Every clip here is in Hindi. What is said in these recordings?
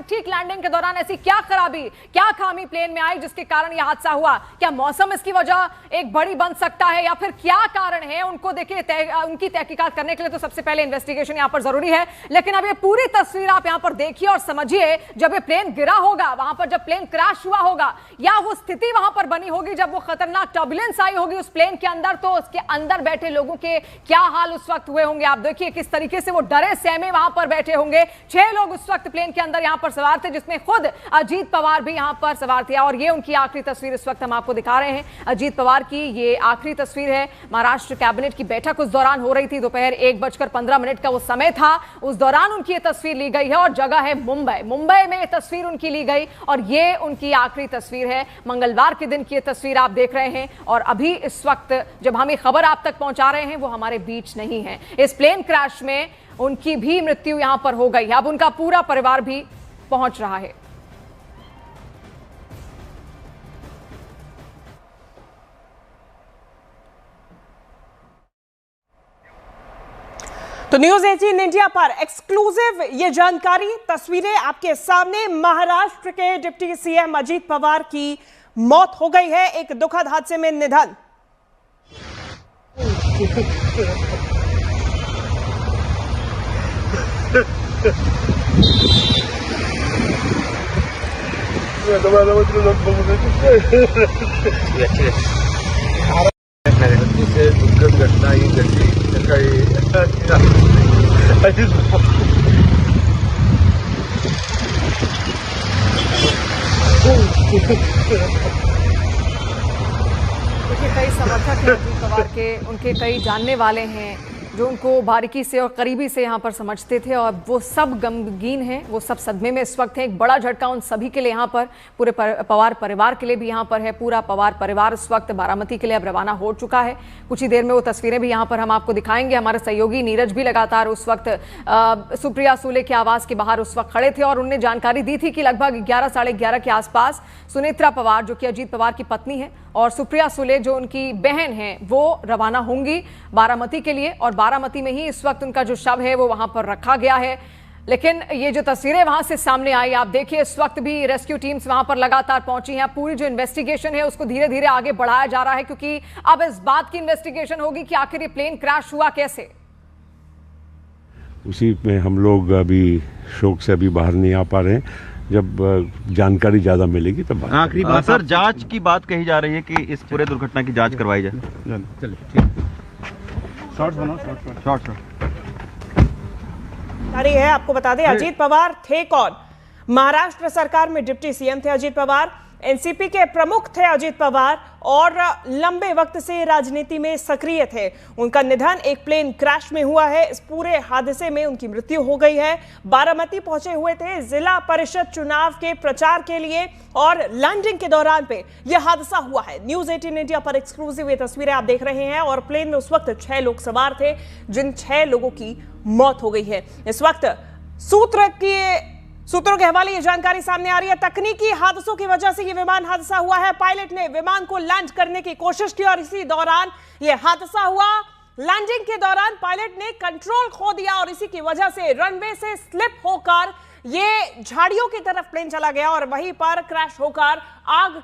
ठीक लैंडिंग के दौरान ऐसी क्या खराबी, क्या खामी प्लेन में आई जिसके कारण यह हादसा हुआ? क्या मौसम इसकी वजह एक बड़ी बन सकता है या फिर क्या कारण है? उनको देखिए, उनकी तहकीकात करने के लिए तो सबसे पहले इन्वेस्टिगेशन यहां पर जरूरी है। लेकिन अब ये पूरी तस्वीर आप यहां पर देखिए और समझिए, जब ये प्लेन गिरा होगा, वहां पर जब प्लेन क्रैश हुआ होगा या वो स्थिति वहां पर बनी होगी जब वो खतरनाक टर्बुलेंस आई होगी उस प्लेन के अंदर, तो उसके अंदर बैठे लोगों के क्या हाल उस वक्त हुए होंगे। आप देखिए किस तरीके से वो डरे सहमे वहां पर बैठे होंगे। 6 लोग उस वक्त प्लेन के अंदर यहां पर सवार थे, जिसमें खुद अजीत पवार भी यहां पर सवार थे। और ये उनकी आखिरी तस्वीर इस वक्त हम आपको दिखा रहे हैं। अजीत पवार की ये आखिरी तस्वीर है। महाराष्ट्र कैबिनेट की बैठक उस दौरान हो रही थी, दोपहर 1:15 का वो समय था, उस दौरान उनकी ये तस्वीर ली गई है और जगह है मुंबई। मुंबई में ये तस्वीर उनकी ली गई और ये उनकी आखिरी तस्वीर है। मंगलवार के दिन की ये तस्वीर आप देख रहे हैं और अभी इस वक्त जब हम ये खबर आप तक पहुंचा रहे हैं वो हमारे बीच नहीं है। इस प्लेन क्रैश में उनकी भी मृत्यु यहां पर हो गई। अब उनका पूरा परिवार भी पहुंच रहा है। तो न्यूज़ 18 इंडिया पर एक्सक्लूसिव ये जानकारी, तस्वीरें आपके सामने। महाराष्ट्र के डिप्टी सीएम अजीत पवार की मौत हो गई है, एक दुखद हादसे में निधन। से दुर्घट घटना ही घडली सकाळी। देखिए कई समर्थक हैं अजीत पवार के, उनके कई जानने वाले हैं जो उनको बारीकी से और करीबी से यहाँ पर समझते थे और वो सब गमगीन हैं, वो सब सदमे में इस वक्त हैं। एक बड़ा झटका उन सभी के लिए यहाँ पर, पूरे पवार परिवार के लिए भी यहाँ पर है। पूरा पवार परिवार इस वक्त बारामती के लिए अब रवाना हो चुका है। कुछ ही देर में वो तस्वीरें भी यहाँ पर हम आपको दिखाएंगे। हमारे सहयोगी नीरज भी लगातार उस वक्त सुप्रिया सुले के आवास के बाहर उस वक्त खड़े थे और उन्होंने जानकारी दी थी कि लगभग 11 साढ़े 11 के आसपास सुनेत्रा पवार जो कि अजीत पवार की पत्नी है और सुप्रिया सुले जो उनकी बहन है वो रवाना होंगी बारामती के लिए और बारामती में ही इस वक्त उनका जो शव है वो वहां पर रखा गया है। लेकिन ये जो तस्वीरें वहां से सामने आई, आप देखिए इस वक्त भी रेस्क्यू टीम्स वहां पर लगातार पहुंची हैं। पूरी जो इन्वेस्टिगेशन है उसको धीरे धीरे आगे बढ़ाया जा रहा है क्योंकि अब इस बात की इन्वेस्टिगेशन होगी कि आखिर ये प्लेन क्रैश हुआ कैसे। उसी में हम लोग अभी शोक से अभी बाहर नहीं आ पा रहे हैं। जब जानकारी ज्यादा मिलेगी तब आखिरी बात सर, जांच की बात कही जा रही है कि इस पूरे दुर्घटना की जांच करवाई जाए। चलिए शॉर्ट है। आपको बता दें अजीत पवार थे कौन। महाराष्ट्र सरकार में डिप्टी सीएम थे अजीत पवार, एनसीपी के प्रमुख थे अजीत पवार और लंबे वक्त से राजनीति में सक्रिय थे। उनका निधन एक प्लेन क्रैश में हुआ है। इस पूरे हादसे में उनकी मृत्यु हो गई है। बारामती पहुंचे हुए थे जिला परिषद चुनाव के प्रचार के लिए और लैंडिंग के दौरान पे यह हादसा हुआ है। न्यूज़ 18 इंडिया पर एक्सक्लूसिव ये तस्वीरें आप देख रहे हैं और प्लेन में उस वक्त 6 लोग सवार थे, जिन 6 लोगों की मौत हो गई है। इस वक्त सूत्रों के हवाले ये जानकारी सामने आ रही है, तकनीकी हादसों की वजह से ये विमान हादसा हुआ है। पायलट ने विमान को लैंड करने की कोशिश की और इसी दौरान ये हादसा हुआ। लैंडिंग के दौरान पायलट ने कंट्रोल खो दिया और इसी की वजह से रनवे से स्लिप होकर ये झाड़ियों की तरफ प्लेन चला गया और वहीं पर क्रैश होकर आग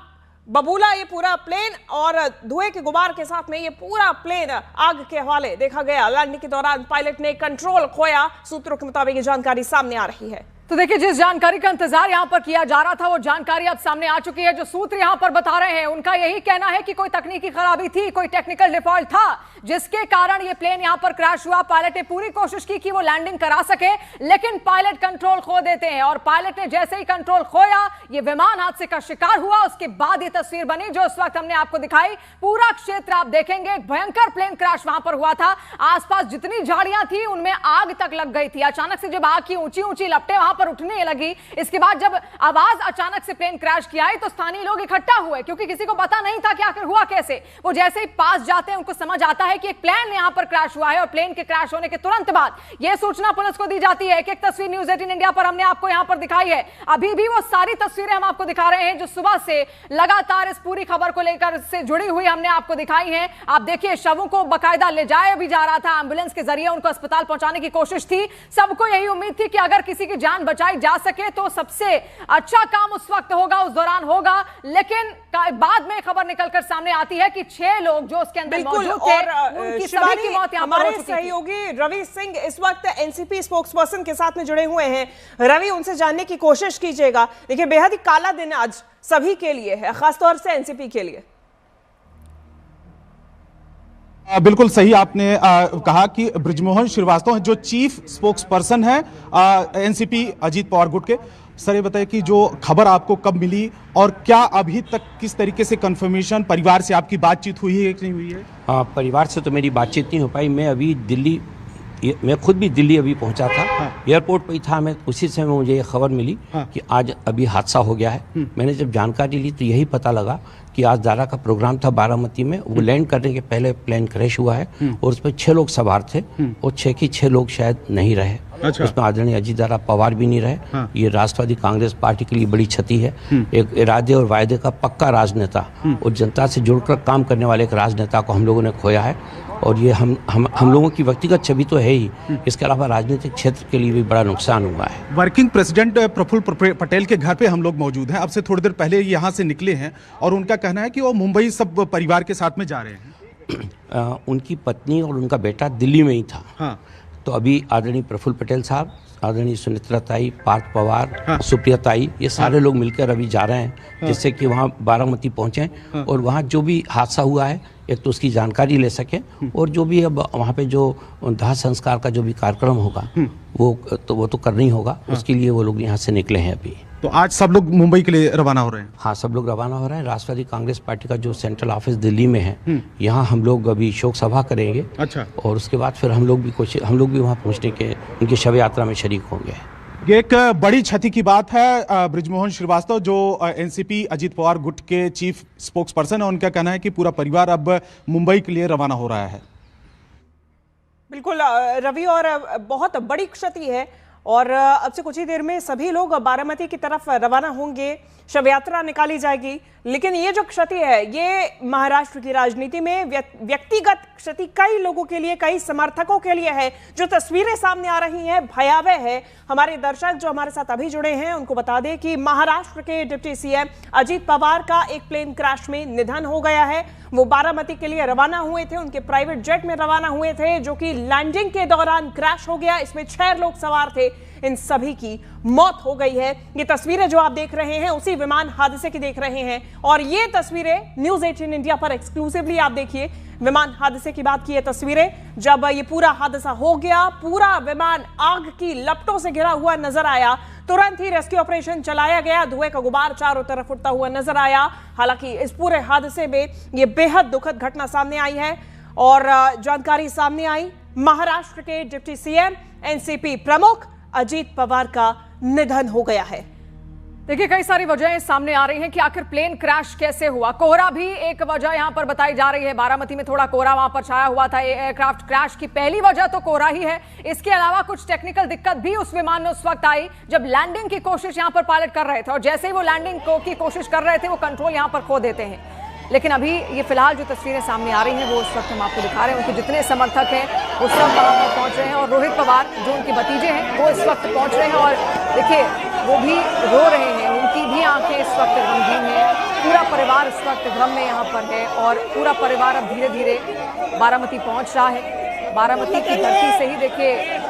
बबूला ये पूरा प्लेन और धुएं के गुबार के साथ में ये पूरा प्लेन आग के हवाले देखा गया। लैंडिंग के दौरान पायलट ने कंट्रोल खोया, सूत्रों के मुताबिक ये जानकारी सामने आ रही है। तो देखिए जिस जानकारी का इंतजार यहां पर किया जा रहा था वो जानकारी अब सामने आ चुकी है। जो सूत्र यहां पर बता रहे हैं उनका यही कहना है कि कोई तकनीकी खराबी थी, कोई टेक्निकल डिफॉल्ट था जिसके कारण ये प्लेन यहां पर क्रैश हुआ। पायलट ने पूरी कोशिश की कि वो लैंडिंग करा सके लेकिन पायलट कंट्रोल खो देते हैं और पायलट ने जैसे ही कंट्रोल खोया ये विमान हादसे का शिकार हुआ। उसके बाद ये तस्वीर बनी जो इस वक्त हमने आपको दिखाई। पूरा क्षेत्र आप देखेंगे, एक भयंकर प्लेन क्रैश वहां पर हुआ था। आसपास जितनी झाड़ियां थी उनमें आग तक लग गई थी। अचानक से जब आग की ऊंची ऊंची लपटें वहां पर उठने लगी, इसके बाद जब आवाज अचानक से प्लेन क्रैश की आई तो स्थानीय लोग इकट्ठा हुए क्योंकि किसी को पता नहीं था कि आखिर हुआ कैसे। वो जैसे ही पास जाते हैं उनको समझ आता है कि एक प्लेन यहां पर क्रैश हुआ है और प्लेन के क्रैश होने के तुरंत बाद यह सूचना पुलिस को दी जाती है। एक तस्वीर न्यूज़ 18 इंडिया पर हमने आपको यहां पर दिखाई है। अभी भी वो सारी तस्वीरें हम आपको दिखा रहे हैं जो सुबह से लगातार इस पूरी खबर को लेकर से जुड़ी हुई हमने आपको दिखाई है। आप देखिए शवों को बाकायदा ले जाया भी जा रहा था, एम्बुलेंस के जरिए उनको अस्पताल पहुंचाने की कोशिश थी। सबको यही उम्मीद थी कि अगर किसी की जान बचाई जा सके तो सबसे अच्छा काम उस वक्त होगा, उस दौरान होगा। लेकिन बाद में खबर निकलकर सामने आती है कि 6 लोग जो उसके अंदर मौजूद थे, उनकी सभी की मौत यहां पर हो चुकी थी। हमारे सहयोगी रवि सिंह इस वक्त एनसीपी स्पोक्सपर्सन के साथ में जुड़े हुए हैं। रवि, उनसे जानने की कोशिश कीजिएगा। देखिए, बेहद ही काला दिन आज सभी के लिए है, खासतौर से एनसीपी के लिए। बिल्कुल सही आपने कहा कि बृजमोहन श्रीवास्तव जो चीफ स्पोक्सपर्सन है एनसीपी अजीत पवार गुट के। सर, ये बताइए कि जो खबर आपको कब मिली और क्या अभी तक किस तरीके से कंफर्मेशन, परिवार से आपकी बातचीत हुई है कि नहीं हुई है? परिवार से तो मेरी बातचीत नहीं हो पाई। मैं अभी दिल्ली, मैं खुद भी दिल्ली अभी पहुंचा था। एयरपोर्ट पर ही था मैं, उसी समय मुझे ये खबर मिली कि आज अभी हादसा हो गया है। मैंने जब जानकारी ली तो यही पता लगा कि आज दारा का प्रोग्राम था बारामती में, वो लैंड करने के पहले प्लेन क्रैश हुआ है और उसमें 6 लोग सवार थे और 6 की 6 लोग शायद नहीं रहे। अच्छा। उसमें आदरणीय अजीत दारा पवार भी नहीं रहे। ये राष्ट्रवादी कांग्रेस पार्टी के लिए बड़ी क्षति है। एक इरादे और वायदे का पक्का राजनेता और जनता से जुड़कर काम करने वाले एक राजनेता को हम लोगों ने खोया है। और ये हम लोगों की व्यक्तिगत छवि तो है ही, इसके अलावा राजनीतिक क्षेत्र के लिए भी बड़ा नुकसान हुआ है। वर्किंग प्रेसिडेंट प्रफुल्ल पटेल के घर पे हम लोग मौजूद हैं। अब से थोड़ी देर पहले यहाँ से निकले हैं और उनका कहना है कि वो मुंबई सब परिवार के साथ में जा रहे हैं। उनकी पत्नी और उनका बेटा दिल्ली में ही था। हाँ। तो अभी आदरणीय प्रफुल्ल पटेल साहब, आदरणीय सुनित्रा ताई, पार्थ पवार, सुप्रिया ताई, ये सारे लोग मिलकर अभी जा रहे हैं जिससे कि वहाँ बारामती पहुँचे और वहाँ जो भी हादसा हुआ है एक तो उसकी जानकारी ले सकें और जो भी अब वहाँ पे जो दाह संस्कार का जो भी कार्यक्रम होगा वो तो करना ही होगा। उसके लिए वो लोग यहाँ से निकले हैं अभी। तो आज सब लोग मुंबई के लिए रवाना हो रहे हैं? हाँ, सब लोग रवाना हो रहे हैं। राष्ट्रवादी कांग्रेस पार्टी का जो सेंट्रल ऑफिस दिल्ली में है, यहाँ हम लोग अभी शोक सभा करेंगे। अच्छा। और उसके बाद फिर हम लोग भी वहाँ पहुँचने के उनकी शव यात्रा में शरीक होंगे। ये एक बड़ी क्षति की बात है। बृजमोहन श्रीवास्तव जो एनसीपी अजीत पवार गुट के चीफ स्पोक्सपर्सन है, उनका कहना है कि पूरा परिवार अब मुंबई के लिए रवाना हो रहा है। बिल्कुल रवि, और बहुत बड़ी क्षति है और अब से कुछ ही देर में सभी लोग बारामती की तरफ रवाना होंगे, शव यात्रा निकाली जाएगी। लेकिन ये जो क्षति है ये महाराष्ट्र की राजनीति में व्यक्तिगत क्षति कई लोगों के लिए, कई समर्थकों के लिए है। जो तस्वीरें सामने आ रही हैं भयावह है। हमारे दर्शक जो हमारे साथ अभी जुड़े हैं उनको बता दें कि महाराष्ट्र के डिप्टी सीएम अजीत पवार का एक प्लेन क्रैश में निधन हो गया है। वो बारामती के लिए रवाना हुए थे, उनके प्राइवेट जेट में रवाना हुए थे जो कि लैंडिंग के दौरान क्रैश हो गया। इसमें 6 लोग सवार थे, इन सभी की मौत हो गई है। ये तस्वीरें जो आप देख रहे हैं उसी विमान हादसे की देख रहे हैं और ये तस्वीरें न्यूज़ 18 इंडिया पर एक्सक्लूसिवली आप देखिए। विमान हादसे की बात की ये तस्वीरें, जब ये पूरा हादसा हो गया, पूरा विमान आग की लपटों से घिरा हुआ नजर आया। तुरंत ही रेस्क्यू ऑपरेशन चलाया गया, धुएं का गुबार चारों तरफ उठता हुआ नजर आया। हालांकि इस पूरे हादसे में ये बेहद दुखद घटना सामने आई है और जानकारी सामने आई, महाराष्ट्र के डिप्टी सीएम एनसीपी प्रमुख अजीत पवार का निधन हो गया है। देखिए, कई सारी वजहें सामने आ रही हैं कि आखिर प्लेन क्रैश कैसे हुआ। कोहरा भी एक वजह यहां पर बताई जा रही है। बारामती में थोड़ा कोहरा वहां पर छाया हुआ था। एयरक्राफ्ट क्रैश की पहली वजह तो कोहरा ही है। इसके अलावा कुछ टेक्निकल दिक्कत भी उस विमान में उस वक्त आई जब लैंडिंग की कोशिश यहां पर पायलट कर रहे थे और जैसे ही वो लैंडिंग की कोशिश कर रहे थे वो कंट्रोल यहां पर खो देते हैं। लेकिन अभी ये फिलहाल जो तस्वीरें सामने आ रही हैं वो उस वक्त हम आपको दिखा रहे हैं। उनके जितने समर्थक हैं वो सब वहां पर पहुंच रहे हैं और रोहित पवार जो उनके भतीजे हैं वो इस वक्त पहुंच रहे हैं और देखिए वो भी रो रहे हैं, उनकी भी आंखें इस वक्त गमगीन हैं। पूरा परिवार इस वक्त गम में यहाँ पर है और पूरा परिवार अब धीरे धीरे बारामती पहुंच रहा है। बारामती की धरती से ही देखिए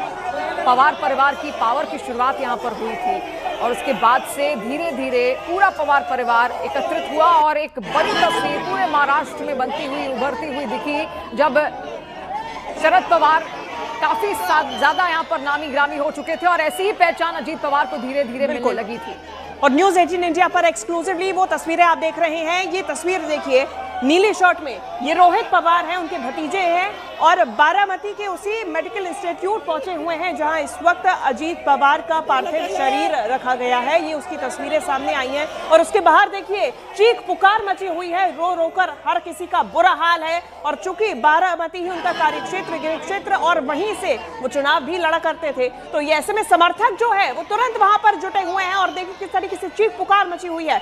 पवार परिवार की पावर की शुरुआत यहाँ पर हुई थी और उसके बाद से धीरे धीरे पूरा पवार परिवार एकत्रित हुआ और एक बड़ी तस्वीर पूरे महाराष्ट्र में बनती हुई, उभरती हुई दिखी जब शरद पवार काफी ज्यादा यहाँ पर नामी ग्रामी हो चुके थे और ऐसी ही पहचान अजीत पवार को धीरे धीरे मिलने लगी थी। और न्यूज़ 18 इंडिया पर एक्सक्लूसिवली वो तस्वीरें आप देख रहे हैं। ये तस्वीर देखिए, नीली शर्ट में ये रोहित पवार हैं, उनके भतीजे हैं और बारामती के उसी मेडिकल इंस्टीट्यूट पहुंचे हुए हैं जहां इस वक्त अजीत पवार का पार्थिव शरीर रखा गया है। ये उसकी तस्वीरें सामने आई हैं और उसके बाहर देखिए चीख पुकार मची हुई है, रो रो कर हर किसी का बुरा हाल है। और चूंकि बारामती ही उनका कार्यक्षेत्र, गृह क्षेत्र और वहीं से वो चुनाव भी लड़ा करते थे, तो ऐसे में समर्थक जो है वो तुरंत वहां पर जुटे हुए हैं और देखिए किस तरीके से चीख पुकार मची हुई है।